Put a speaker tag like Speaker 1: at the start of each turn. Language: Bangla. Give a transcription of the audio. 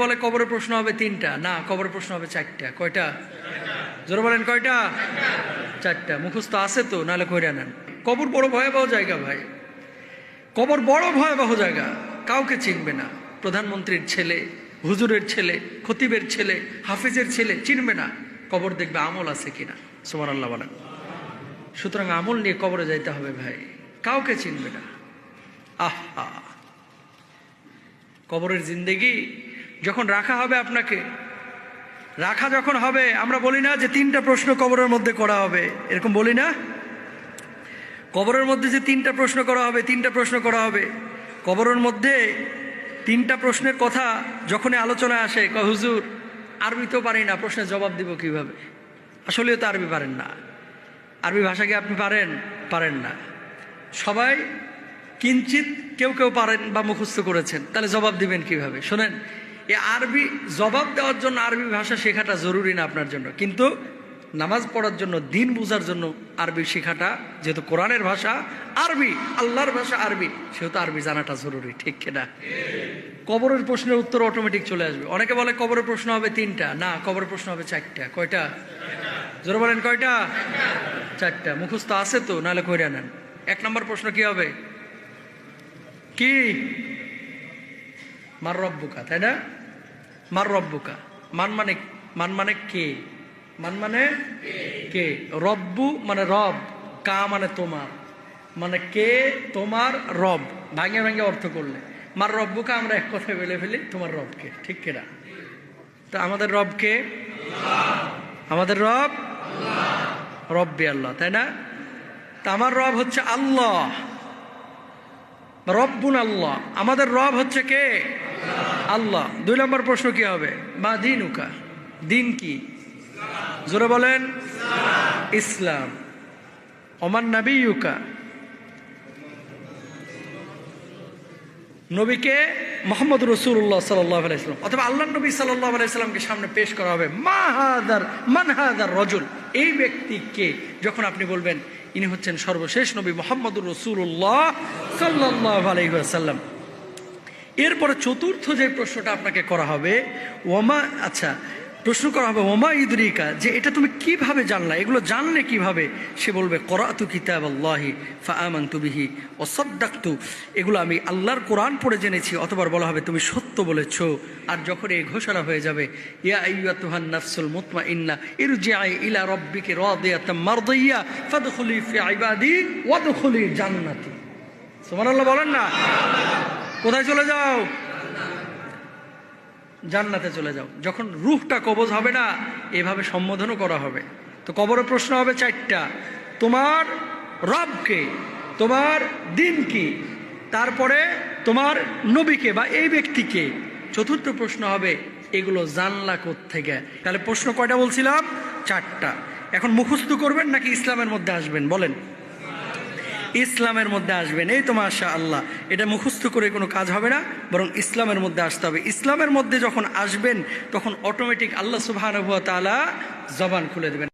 Speaker 1: বলে কবরের প্রশ্ন হবে তিনটা, না কবরের প্রশ্ন হবে চারটা। কয়টা? জোরে বলেন কয়টা? চারটা। মুখস্থ আছে তো, নাহলে কইরা নেন। কবর বড় ভয়াবহ জায়গা ভাই, কবর বড় ভয়াবহ জায়গা। কাউকে চিনবে না, প্রধানমন্ত্রীর ছেলে, হুজুরের ছেলে, খতিবের ছেলে, হাফিজের ছেলে চিনবে না। কবর দেখবে আমল আছে কিনা। সুবহানাল্লাহ বলেন। সুতরাং আমল নিয়ে কবরে যাইতে হবে ভাই, কাউকে চিনবে না। আহা, কবরের জিন্দেগি যখন রাখা হবে, আপনাকে রাখা যখন হবে, আমরা বলি না যে তিনটা প্রশ্ন কবরের মধ্যে করা হবে, এরকম বলি না? কবরের মধ্যে যে তিনটা প্রশ্ন করা হবে, তিনটা প্রশ্ন করা হবে। কবরের মধ্যে তিনটা প্রশ্নের কথা যখনই আলোচনায় আসে, কয় হুজুর আরবিতেও পারি না, প্রশ্নের জবাব দিব কিভাবে? আসলেও তো আরবি পারেন না। আরবি ভাষা কি আপনি পারেন? পারেন না। সবাই কিঞ্চিত কেউ কেউ পারেন বা মুখস্থ করেছেন, তাহলে জবাব দিবেন কিভাবে? শোনেন, এই আরবি জবাব দেওয়ার জন্য আরবি ভাষা শেখাটা জরুরি না আপনার জন্য, কিন্তু নামাজ পড়ার জন্য, দিন বোঝার জন্য আরবি শেখাটা, যেহেতু কোরআনের ভাষা আরবি, আল্লাহর ভাষা আরবি, সেহেতু আরবি জানাটা জরুরি। ঠিক কিনা? কবরের প্রশ্নের উত্তর অটোমেটিক চলে আসবে। অনেকে বলে কবরের প্রশ্ন হবে তিনটা, না কবরের প্রশ্ন হবে চারটা। কয়টা? জোরে বলেন কয়টা? চারটা। মুখস্থ আছে তো, নাহলে কইরা নেন। 1 নম্বর প্রশ্ন কি হবে? কি? মার রব্বুকা, তাই না? মার রব্বুকা, মান মানে কে? মান মানে কে? রব্বু মানে রব, কা মানে তোমার, মানে কে তোমার রব। ভাঙে ভাঙে অর্থ করলে মার রব্বুকা আমরা এক কথায় বলে ফেলি, তোমার রবকে। ঠিক কিনা? তো আমাদের রবকে, আমাদের রব রব্বি আল্লাহ, তাই না? তা আমার রব হচ্ছে আল্লাহ, রব্বুন আল্লাহ। আমাদের রব হচ্ছে কে? আল্লাহ। 2 নম্বর প্রশ্ন কি হবে? মা দিনুকা, দিন কি? জোরে বলেন ইসলাম। ওমান নাবিয়ুকা, নবীকে মুহাম্মদ রাসূলুল্লাহ সাল্লাল্লাহু আলাইহি ওয়াসাল্লাম অথবা আল্লাহর নবী সাল্লাল্লাহু আলাইহি ওয়াসাল্লামকে সামনে পেশ করা হবে। মান হাদার রাজুল, এই ব্যক্তি কে? যখন আপনি বলবেন ইনি হচ্ছেন সর্বশেষ নবী মুহাম্মদুর রাসূলুল্লাহ সাল্লাল্লাহু আলাইহি ওয়াসাল্লাম। এরপরে চতুর্থ যে প্রশ্নটা আপনাকে করা হবে, প্রশ্ন করা হবে ওমা ইদরিকা, যে এটা তুমি কিভাবে জানলা, এগুলো জানলে কিভাবে? সে বলবে করাতু কিতাবাল্লাহি ফাআমানতু বিহি ওয়া সাদ্দাকতু, এগুলো আমি আল্লাহর কোরআন পড়ে জেনেছি। অতবার বলা হবে তুমি সত্য বলেছো। আর যখন এই ঘোষণা হয়ে যাবে, ইয়া আইয়্যাতুহান নাফসুল মুতমাইন্না ইরজিই ইলা রাব্বিকি রাদিয়াতাম মারদিয়্যা ফাদখুলি ফি ইবাদি ওয়াদখুলি জান্নাতি। সুবহানাল্লাহ বলেন না? কোথায় চলে যাও? জান্নাতে চলে যাও। যখন রূহটা কবজ হবে না, এভাবে সম্বোধনও করা হবে। তো কবরের প্রশ্ন হবে 4টা। তোমার রবকে, তোমার দিন কি, তারপরে তোমার নবীকে বা এই ব্যক্তিকে। চতুর্থ প্রশ্ন হবে এগুলো জানলা কোত্থেকে? তাহলে প্রশ্ন কয়টা বলছিলাম? 4টা। এখন মুখস্থ করবেন নাকি ইসলামের মধ্যে আসবেন? বলেন। ইসলামের মধ্যে আসবেন। এই তো মাশাআল্লাহ, এটা মুখস্থ করে কোনো কাজ হবে না, বরং ইসলামের মধ্যে আসতে হবে। ইসলামের মধ্যে যখন আসবেন, তখন অটোমেটিক আল্লাহ সুবহানাহু ওয়া তাআলা জবান খুলে দেবেন।